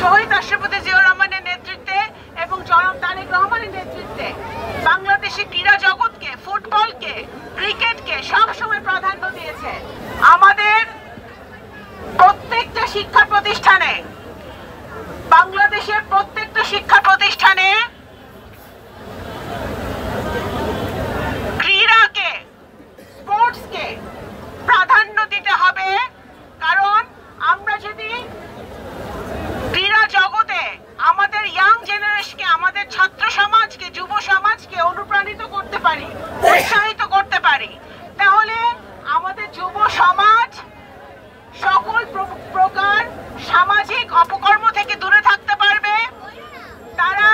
শহীদ রাষ্ট্রপতি জিয়াউর রহমানের নেতৃত্বে এবং জনাব তারেক রহমানের নেতৃত্বে বাংলাদেশের ক্রীড়া জগৎকে, ফুটবলকে, ক্রিকেটকে সবসময় প্রাধান্য দিয়েছে। আমাদের প্রত্যেকটা শিক্ষা প্রতিষ্ঠানে, বাংলাদেশের প্রত্যেকটা শিক্ষা প্রতিষ্ঠানে ক্রীড়াকে, স্পোর্টসকে প্রাধান্য দিতে হবে। কারণ আমরা যদি ক্রীড়া জগতে আমাদের ইয়াং জেনারেশনকে, আমাদের ছাত্র সমাজকে, যুব সমাজকে অনুপ্রাণিত করতে পারি, উৎসাহিত করতে পারি, তাহলে আমাদের যুব সমাজ সকল প্রকার সামাজিক অপকর্ম থেকে দূরে থাকতে পারবে, তারা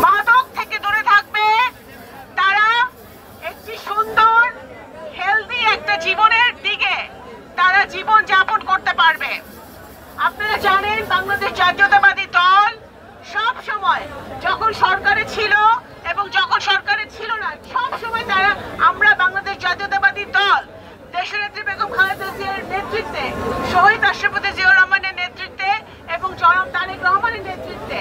মাদক থেকে দূরে থাকবে, তারা একটি সুন্দর হেলদি একটা জীবনের দিকে তারা জীবন যাপন করতে পারবে। আপনারা জানেন বাংলাদেশ জাতীয়তাবাদী দল সব সময়, যখন সরকারে ছিল এবং যখন সরকারে ছিল না, সব সময় তারা, আমরা বাংলাদেশ জাতীয়তাবাদী দল দেশনেত্রী বেগম খালেদা জিয়ার নেতৃত্বে, শহীদ রাষ্ট্রপতি জিয়াউর রহমানের নেতৃত্বে এবং জনাব তারেক রহমানের নেতৃত্বে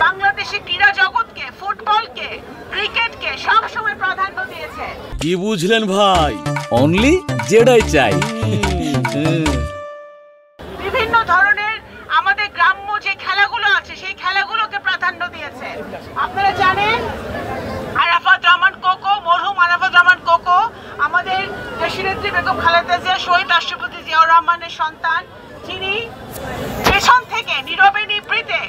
বাংলাদেশের ক্রীড়া জগৎকে, ফুটবলকে, ক্রিকেটকে সবসময় প্রাধান্য দিয়েছে। কি বুঝলেন ভাই? অনলি যেটাই চাই। বিভিন্ন ধরনের আমাদের গ্রাম্য যে খেলাগুলো আছে সেই খেলাগুলোকে প্রাধান্য দিয়েছে। আপনারা জানেন আরাফাত রহমান কোকো, মরহুম আরাফাত রহমান কোকো আমাদের দেশনেত্রী বেগম খালেদা জিয়া, শহীদ রাষ্ট্রপতি জিয়াউর রহমানের সন্তান, যিনি পেছন থেকে নীরবে নিভৃতে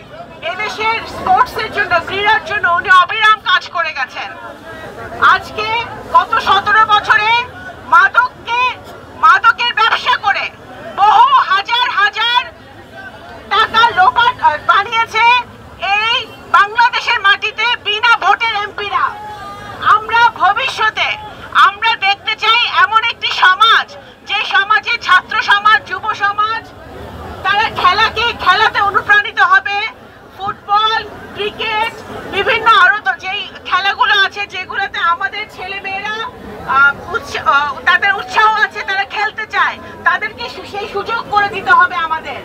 এদেশের স্পোর্টসের জন্য, ক্রীড়ার জন্য উনি অবিরাম কাজ করে গেছেন। আজকে গত 17 বছরে মাদকের ব্যবসা করে বহু হাজার হাজার টাকা লোপাট বানিয়েছে এই বাংলাদেশের মাটিতে বিনা ভোটের এমপিরা। আমরা ভবিষ্যতে আমরা দেখতে চাই এমন একটি সমাজ, যে সমাজে ছাত্র সমাজ, যুব সমাজ তারা খেলাতে অনুপ্রাণিত হবে। ফুটবল, ক্রিকেট, বিভিন্ন আরো যেই খেলাগুলো আছে যেগুলোতে আমাদের ছেলে মেয়েরা তাদের উৎসাহ আছে, তারা খেলতে চায়, তাদেরকে সেই সুযোগ করে দিতে হবে আমাদের।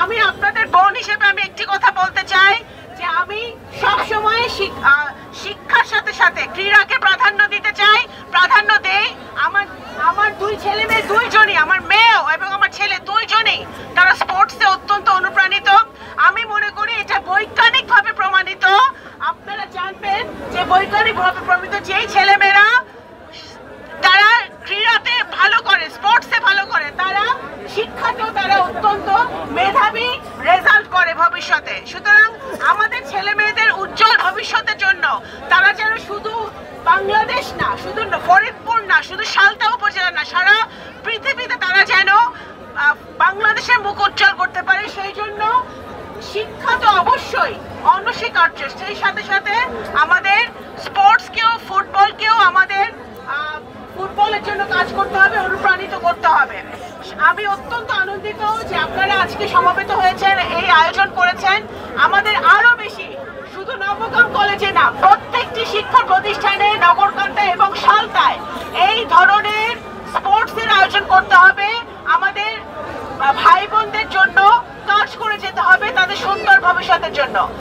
আমি আপনাদের বোন হিসেবে আমি একটি কথা বলতে চাই যে আমি সব সময় শিক্ষার সাথে সাথে ক্রীড়াকে প্রাধান্য দিতে চাই, প্রাধান্য দেই। আমার দুই ছেলে মেয়ে, দুইজনই, আমার মেয়েও এবং আমার ছেলে দুইজনেই তারা স্পোর্টসে অত্যন্ত অনুপ্রাণিত। আমি মনে করি এটা বৈজ্ঞানিকভাবে প্রমাণিত। আপনারা জানবেন যে বৈজ্ঞানিকভাবে প্রমাণিত যেই ছেলে মেয়েরা তারা ক্রীড়াতে ভালো করে, স্পোর্টসে ভালো করে, তারা শিক্ষাতেও তারা অত্যন্ত মেধাবী রেজাল্ট করে ভবিষ্যতে। সুতরাং আমাদের ছেলে মেয়েদের উজ্জ্বল ভবিষ্যতের জন্য তারা যেন শুধু বাংলাদেশ না, শুধু ফরিদপুর না, শুধু সালতা উপজেলা না, সারা পৃথিবীতে তারা যেন বাংলাদেশের মুখ উজ্জ্বল করতে পারে, সেই জন্য শিক্ষা তো অবশ্যই অনস্বীকার্য, সেই সাথে সাথে আমাদের স্পোর্টসকেও, ফুটবলকেও আমাদের ফুটবলের জন্য কাজ করতে হবে, অনুপ্রাণিত করতে হবে। আমি অত্যন্ত আনন্দিত যে আপনারা আজকে সমবেত হয়েছেন, এই আয়োজন করেছেন। আমাদের আরো বেশি, শুধু নবগ্রাম কলেজে না, প্রত্যেকটি শিক্ষা প্রতিষ্ঠানে, নগরকান্দায় এবং সালতায় এই ধরনের স্পোর্টসের আয়োজন করতে হবে। আমাদের ভাই বোনদের জন্য কাজ করে যেতে হবে তাদের সুন্দর ভবিষ্যতের জন্য।